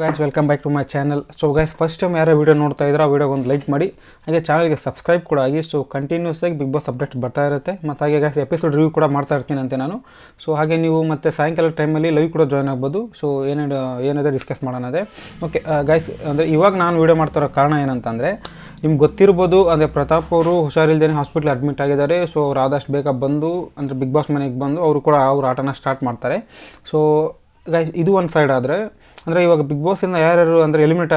Guys welcome back to my channel. So guys first time ಯಾರೋ video ನೋಡ್ತಾ ಇದ್ರೆ ಆ ವೀಡಿಯೋಗೆ ಒಂದು ಲೈಕ್ ಮಾಡಿ, ಹಾಗೆ ಚಾನಲ್ಗೆ ಸಬ್ಸ್ಕ್ರೈಬ್ ಕೂಡ ಆಗಿ. ಸೊ ಕಂಟಿನ್ಯೂಸ್ ಆಗಿ ಬಿಗ್ ಬಾಸ್ ಅಪ್ಡೇಟ್ಸ್ ಬರ್ತಾ ಇರುತ್ತೆ, ಮತ್ತು ಹಾಗೆ ಗೈಸ್ ಎಪಿಸೋಡ್ ರಿವ್ಯೂ ಕೂಡ ಮಾಡ್ತಾ ಇರ್ತೀನಿ ಅಂತೆ ನಾನು. ಸೊ ಹಾಗೆ ನೀವು ಮತ್ತು ಸಾಯಂಕಾಲ ಟೈಮಲ್ಲಿ ಲೈವ್ ಕೂಡ ಜಾಯ್ನ್ ಆಗ್ಬೋದು. ಸೊ ಏನಿದೆ ಡಿಸ್ಕಸ್ ಮಾಡೋಣ ಅದೇ. ಓಕೆ ಗೈಸ್, ಅಂದರೆ ಇವಾಗ ನಾನು ವೀಡಿಯೋ ಮಾಡ್ತಿರೋ ಕಾರಣ ಏನಂತಂದರೆ, ನಿಮ್ಗೆ ಗೊತ್ತಿರ್ಬೋದು, ಅಂದರೆ ಪ್ರತಾಪ್ ಅವರು ಹುಷಾರಿಲ್ದೇ ಹಾಸ್ಪಿಟ್ಲ್ ಅಡ್ಮಿಟ್ ಆಗಿದ್ದಾರೆ. ಸೊ ಅವ್ರು ಆದಷ್ಟು ಬೇಗ ಬಂದು ಅಂದರೆ ಬಿಗ್ ಬಾಸ್ ಮನೆಗೆ ಬಂದು ಅವರು ಕೂಡ ಅವ್ರ ಆಟನ ಸ್ಟಾರ್ಟ್ ಮಾಡ್ತಾರೆ. ಸೊ ಗೈಸ್ ಇದು ಒಂದು ಸೈಡ್ ಆದರೆ, ಅಂದರೆ ಇವಾಗ ಬಿಗ್ ಬಾಸಿಂದ ಯಾರ್ಯಾರು ಅಂದರೆ ಎಲಿಮಿನೇಟ್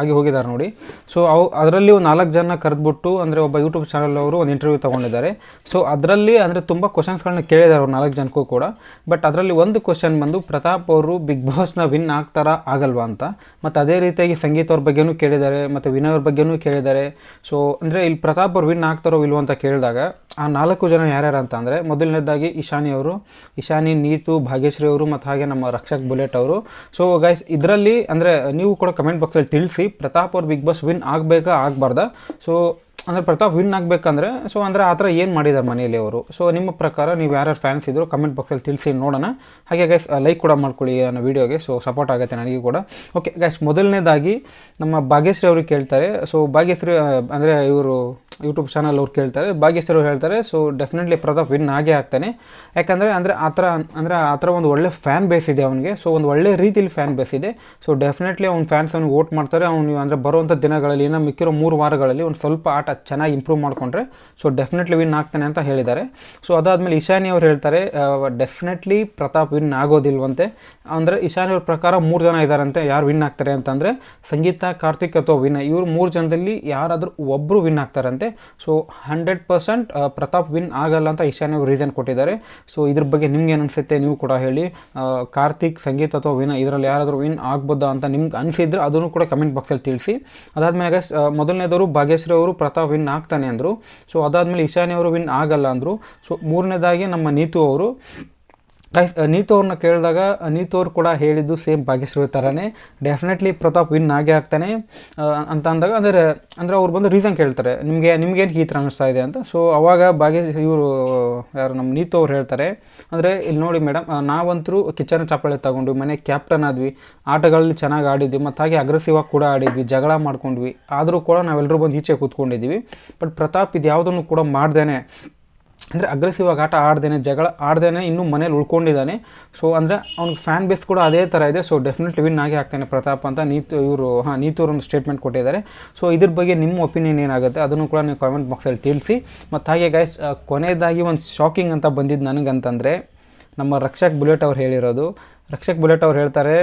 ಆಗಿ ಹೋಗಿದ್ದಾರೆ ನೋಡಿ. ಸೊ ಅದರಲ್ಲಿ ಒಂದು 4 ಜನ ಕರೆದ್ಬಿಟ್ಟು ಅಂದರೆ ಒಬ್ಬ ಯೂಟ್ಯೂಬ್ ಚಾನಲ್ ಅವರು ಒಂದು ಇಂಟರ್ವ್ಯೂ ತೊಗೊಂಡಿದ್ದಾರೆ. ಸೊ ಅದರಲ್ಲಿ ಅಂದರೆ ತುಂಬ ಕ್ವಶನ್ಸ್ಗಳನ್ನ ಕೇಳಿದ್ದಾರೆ ಅವ್ರು 4 ಜನಕ್ಕೂ ಕೂಡ. ಬಟ್ ಅದರಲ್ಲಿ ಒಂದು ಕ್ವಶನ್ ಬಂದು ಪ್ರತಾಪ್ ಅವರು ಬಿಗ್ ಬಾಸ್ನ ವಿನ್ ಆಗ್ತಾರಾ ಆಗಲ್ವಾ ಅಂತ. ಮತ್ತು ಅದೇ ರೀತಿಯಾಗಿ ಸಂಗೀತ ಅವ್ರ ಬಗ್ಗೆನೂ ಕೇಳಿದ್ದಾರೆ, ಮತ್ತು ವಿನಯ್ ಅವ್ರ ಬಗ್ಗೆನೂ ಕೇಳಿದ್ದಾರೆ. ಸೊ ಅಂದರೆ ಇಲ್ಲಿ ಪ್ರತಾಪ್ ಅವ್ರು ವಿನ್ ಆಗ್ತಾರೋ ಇಲ್ವೋ ಅಂತ ಕೇಳಿದಾಗ ಆ 4 ಜನ ಯಾರ್ಯಾರು ಅಂತ ಅಂದರೆ, ಮೊದಲನೇದಾಗಿ ಇಶಾನಿ, ನೀತು, ಭಾಗ್ಯಶ್ರೀ ಅವರು, ಮತ್ತು ಹಾಗೆ ನಮ್ಮ ರಕ್ಷಕ್ ಬುಲೆಟ್ ಅವರು. ಸೊ ಗೈಸ್ ಇದರಲ್ಲಿ ಅಂದರೆ ನೀವು ಕೂಡ ಕಮೆಂಟ್ ಬಾಕ್ಸಲ್ಲಿ ತಿಳಿಸಿ, ಪ್ರತಾಪ್ ಅವ್ರು ಬಿಗ್ ಬಾಸ್ ವಿನ್ ಆಗಬೇಕಾ ಆಗಬಾರ್ದಾ. ಸೊ ಅಂದರೆ ಪ್ರತಾಪ್ ವಿನ್ ಆಗಬೇಕಂದ್ರೆ ಸೊ ಅಂದರೆ ಆ ಥರ ಏನು ಮಾಡಿದ್ದಾರೆ ಮನೆಯಲ್ಲಿ ಅವರು. ಸೊ ನಿಮ್ಮ ಪ್ರಕಾರ ನೀವು ಯಾರ್ಯಾರು ಫ್ಯಾನ್ಸ್ ಇದ್ದರು ಕಮೆಂಟ್ ಬಾಕ್ಸಲ್ಲಿ ತಿಳಿಸಿ ನೋಡೋಣ. ಹಾಗೆ ಗೈಸ್ ಲೈಕ್ ಕೂಡ ಮಾಡ್ಕೊಳ್ಳಿ ಅನ್ನೋ ವೀಡಿಯೋಗೆ, ಸೊ ಸಪೋರ್ಟ್ ಆಗುತ್ತೆ ನನಗೆ ಕೂಡ. ಓಕೆ ಗೈಸ್, ಮೊದಲನೇದಾಗಿ ನಮ್ಮ ಭಾಗ್ಯಶ್ರೀ ಅವ್ರಿಗೆ ಕೇಳ್ತಾರೆ. ಸೊ ಭಾಗ್ಯಶ್ರೀ ಅಂದರೆ ಇವರು ಯೂಟ್ಯೂಬ್ ಚಾನಲ್ ಅವ್ರು ಕೇಳ್ತಾರೆ. ಭಾಗ್ಯಶ್ರೀ ಅವ್ರು ಹೇಳ್ತಾರೆ, ಸೊ ಡೆಫಿನೆಟ್ಲಿ ಪ್ರತಾಪ್ ವಿನ್ ಆಗೇ ಆಗ್ತಾನೆ. ಯಾಕಂದರೆ ಆ ಥರ ಒಂದು ಒಳ್ಳೆ ಫ್ಯಾನ್ ಬೇಸ್ ಇದೆ ಅವನಿಗೆ. ಸೊ ಒಂದು ಒಳ್ಳೆ ರೀತಿಯಲ್ಲಿ ಫ್ಯಾನ್ ಬೇಸ್ ಇದೆ. ಸೊ ಡೆಫಿನೆಟ್ಲಿ ಅವ್ನ ಫ್ಯಾನ್ಸ್ ಅವ್ನಿಗೆ ವೋಟ್ ಮಾಡ್ತಾರೆ. ಅವನು ಅಂದರೆ ಬರುವಂಥ ದಿನಗಳಲ್ಲಿ ಇನ್ನೂ ಮಿಕ್ಕಿರೋ 3 ವಾರಗಳಲ್ಲಿ ಒಂದು ಸ್ವಲ್ಪ ಆಟ ಚೆನ್ನಾಗಿ ಇಂಪ್ರೂವ್ ಮಾಡಿಕೊಂಡ್ರೆ ಸೊ ಡೆಫಿನೆಟ್ಲಿ ವಿನ್ ಆಗ್ತಾನೆ ಅಂತ ಹೇಳಿದ್ದಾರೆ. ಸೊ ಅದಾದಮೇಲೆ ಇಶಾನಿ ಅವ್ರು ಹೇಳ್ತಾರೆ, ಡೆಫಿನೆಟ್ಲಿ ಪ್ರತಾಪ್ ವಿನ್ ಆಗೋದಿಲ್ವಂತೆ. ಅಂದರೆ ಇಶಾನಿ ಅವ್ರ ಪ್ರಕಾರ 3 ಜನ ಇದ್ದಾರಂತೆ ಯಾರು ವಿನ್ ಆಗ್ತಾರೆ ಅಂತಂದರೆ, ಸಂಗೀತ, ಕಾರ್ತಿಕ್ ಅಥವಾ ವಿನಯ್. ಇವರು 3 ಜನದಲ್ಲಿ ಯಾರಾದರೂ ಒಬ್ಬರು ವಿನ್ ಆಗ್ತಾರಂತೆ. ಸೊ 100% ಪ್ರತಾಪ್ ವಿನ್ ಆಗಲ್ಲ ಅಂತ ಇಶಾನಿ ಅವರು ರೀಸನ್ ಕೊಟ್ಟಿದ್ದಾರೆ. ಸೊ ಇದ್ರ ಬಗ್ಗೆ ನಿಮ್ಗೆ ಏನು ಅನಿಸುತ್ತೆ ನೀವು ಕೂಡ ಹೇಳಿ. ಕಾರ್ತಿಕ್, ಸಂಗೀತ ಅಥವಾ ವಿನಯ್ ಇದರಲ್ಲಿ ಯಾರಾದರೂ ವಿನ್ ಆಗ್ಬೋದಾ ಅಂತ ನಿಮ್ಗೆ ಅನಿಸಿದ್ರೆ ಅದನ್ನು ಕೂಡ ಕಮೆಂಟ್ ಬಾಕ್ಸಲ್ಲಿ ತಿಳಿಸಿ. ಅದಾದಮೇಲೆ ಮೊದಲನೇದವರು ಭಾಗ್ಯಶ್ರೀ ಅವರು ಪ್ರತಾಪ್ ವಿನ್ ಆಗ್ತಾನೆ ಅಂದರು. ಸೊ ಅದಾದಮೇಲೆ ಇಶಾನಿ ಅವರು ವಿನ್ ಆಗಲ್ಲ ಅಂದರು. ಸೊ ಮೂರನೇದಾಗಿ ನಮ್ಮ ನೀತು ಅವರು. ನೀತು ಅವ್ರನ್ನ ಕೇಳಿದಾಗ ನೀತು ಅವ್ರು ಕೂಡ ಹೇಳಿದ್ದು ಸೇಮ್ ಭಾಗ್ಯಶ್ರೀ ಥರನೇ, ಡೆಫಿನೆಟ್ಲಿ ಪ್ರತಾಪ್ ವಿನ್ ಆಗೇ ಆಗ್ತಾನೆ ಅಂತ ಅಂದಾಗ ಅಂದರೆ ಅವ್ರು ಬಂದು ರೀಸನ್ ಕೇಳ್ತಾರೆ, ನಿಮಗೇನು ಈ ಥರ ಅನ್ನಿಸ್ತಾ ಇದೆ ಅಂತ. ಸೊ ಅವಾಗ ಇವರು ಯಾರು ನಮ್ಮ ನೀತು ಅವ್ರು ಹೇಳ್ತಾರೆ, ಅಂದರೆ ಇಲ್ಲಿ ನೋಡಿ ಮೇಡಮ್, ನಾವಂತರೂ ಕಿಚನ್ ಚಾಪಳೆ ತಗೊಂಡ್ವಿ, ಮನೆ ಕ್ಯಾಪ್ಟನ್ ಆದ್ವಿ, ಆಟಗಳಲ್ಲಿ ಚೆನ್ನಾಗಿ ಆಡಿದ್ವಿ, ಮತ್ತು ಹಾಗೆ ಅಗ್ರೆಸಿವ್ ಆಗಿ ಕೂಡ ಆಡಿದ್ವಿ, ಜಗಳ ಮಾಡ್ಕೊಂಡ್ವಿ. ಆದರೂ ಕೂಡ ನಾವೆಲ್ಲರೂ ಬಂದು ಈಚೆ ಕೂತ್ಕೊಂಡಿದ್ದೀವಿ. ಬಟ್ ಪ್ರತಾಪ್ ಇದು ಯಾವುದನ್ನು ಕೂಡ ಮಾಡ್ದೇನೆ, ಅಂದರೆ ಅಗ್ರೆಸಿವ್ ಆಗಿ ಆಟ ಆಡ್ದೇನೆ, ಜಗಳ ಆಡ್ದೇನೆ ಇನ್ನೂ ಮನೇಲಿ ಉಳ್ಕೊಂಡಿದ್ದಾನೆ. ಸೊ ಅಂದರೆ ಅವ್ನಿಗೆ ಫ್ಯಾನ್ ಬೇಸ್ ಕೂಡ ಅದೇ ಥರ ಇದೆ. ಸೊ ಡೆಫಿನೆಟ್ಲಿ ವಿನ್ ಆಗೇ ಆಗ್ತಾನೆ ಪ್ರತಾಪ್ ಅಂತ ನೀತು ಒಂದು ಸ್ಟೇಟ್ಮೆಂಟ್ ಕೊಟ್ಟಿದ್ದಾರೆ. ಸೊ ಇದ್ರ ಬಗ್ಗೆ ನಿಮ್ಮ ಒಪಿನಿಯನ್ ಏನಾಗುತ್ತೆ ಅದನ್ನು ಕೂಡ ನೀವು ಕಾಮೆಂಟ್ ಬಾಕ್ಸಲ್ಲಿ ತಿಳಿಸಿ. ಮತ್ತು ಹಾಗೆ ಗೈಸ್, ಕೊನೆಯದಾಗಿ ಒಂದು ಶಾಕಿಂಗ್ ಅಂತ ಬಂದಿದ್ದು ನನಗಂತಂದರೆ, ನಮ್ಮ ರಕ್ಷಕ್ ಬುಲೆಟ್ ಅವ್ರು ಹೇಳಿರೋದು. ರಕ್ಷಕ್ ಬುಲೆಟ್ ಅವ್ರು ಹೇಳ್ತಾರೆ,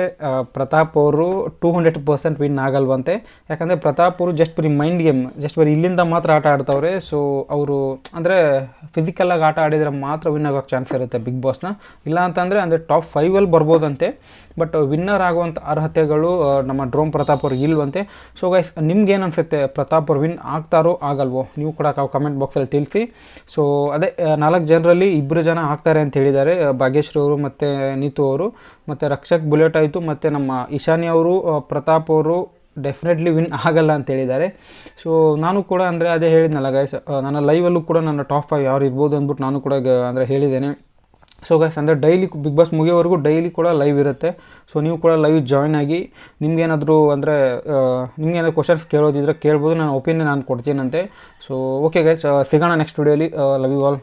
ಪ್ರತಾಪ್ ಅವರು 200% ವಿನ್ ಆಗಲ್ವಂತೆ. ಯಾಕಂದರೆ ಪ್ರತಾಪ್ ಅವರು ಜಸ್ಟ್ ಬರೀ ಮೈಂಡ್ ಗೇಮ್, ಜಸ್ಟ್ ಬರೀ ಇಲ್ಲಿಂದ ಮಾತ್ರ ಆಟ ಆಡ್ತವ್ರೆ. ಸೊ ಅವರು ಅಂದರೆ ಫಿಸಿಕಲಾಗಿ ಆಟ ಆಡಿದರೆ ಮಾತ್ರ ವಿನ್ ಆಗೋಕ್ಕೆ ಚಾನ್ಸ್ ಇರುತ್ತೆ ಬಿಗ್ ಬಾಸ್ನ. ಇಲ್ಲ ಅಂತಂದರೆ ಅಂದರೆ ಟಾಪ್ 5 ಬರ್ಬೋದಂತೆ. ಬಟ್ ವಿನ್ನರ್ ಆಗುವಂಥ ಅರ್ಹತೆಗಳು ನಮ್ಮ ಡ್ರೋಮ್ ಪ್ರತಾಪ್ ಅವ್ರಿಗೆ ಇಲ್ವಂತೆ. ಸೊ ಗೈಸ್, ನಿಮ್ಗೇನು ಅನಿಸುತ್ತೆ, ಪ್ರತಾಪ್ ಅವ್ರು ವಿನ್ ಆಗ್ತಾರೋ ಆಗಲ್ವೋ ನೀವು ಕೂಡ ಕಮೆಂಟ್ ಬಾಕ್ಸಲ್ಲಿ ತಿಳಿಸಿ. ಸೊ ಅದೇ 4 ಜನರಲ್ಲಿ 2 ಜನ ಆಗ್ತಾರೆ ಅಂತ ಹೇಳಿದ್ದಾರೆ, ಭಾಗ್ಯಶ್ರೀ ಅವರು ಮತ್ತು ನೀತು ಅವರು. ಮತ್ತು ರಕ್ಷಕ್ ಬುಲೆಟ್ ಆಯಿತು, ಮತ್ತು ನಮ್ಮ ಇಶಾನಿ ಅವರು ಪ್ರತಾಪ್ ಅವರು ಡೆಫಿನೆಟ್ಲಿ ವಿನ್ ಆಗಲ್ಲ ಅಂತ ಹೇಳಿದ್ದಾರೆ. ಸೊ ನಾನು ಕೂಡ ಅಂದರೆ ಅದೇ ಹೇಳಿದ್ನಲ್ಲ ಗೈಸ್, ನನ್ನ ಲೈವಲ್ಲೂ ಕೂಡ ನನ್ನ ಟಾಪ್ 5 ಯಾರು ಇರ್ಬೋದು ಅಂದ್ಬಿಟ್ಟು ನಾನು ಕೂಡ ಅಂದರೆ ಹೇಳಿದ್ದೇನೆ. ಸೊ ಗೈಸ್, ಅಂದರೆ ಡೈಲಿ ಬಿಗ್ ಬಾಸ್ ಮುಗಿಯೋವರೆಗೂ ಡೈಲಿ ಕೂಡ ಲೈವ್ ಇರುತ್ತೆ. ಸೊ ನೀವು ಕೂಡ ಲೈವ್ ಜಾಯ್ನ್ ಆಗಿ, ನಿಮ್ಗೇನಾದರೂ ಅಂದರೆ ನಿಮ್ಗೇನಾದ್ರು ಕ್ವಶನ್ಸ್ ಕೇಳೋದಿದ್ರೆ ಕೇಳ್ಬೋದು, ನಾನು ಒಪಿನಿಯನ್ ನಾನು ಕೊಡ್ತೀನಂತೆ. ಸೊ ಓಕೆ ಗೈಸ್, ಸಿಗೋಣ ನೆಕ್ಸ್ಟ್ ವಿಡಿಯೋಲಿ. Love you all.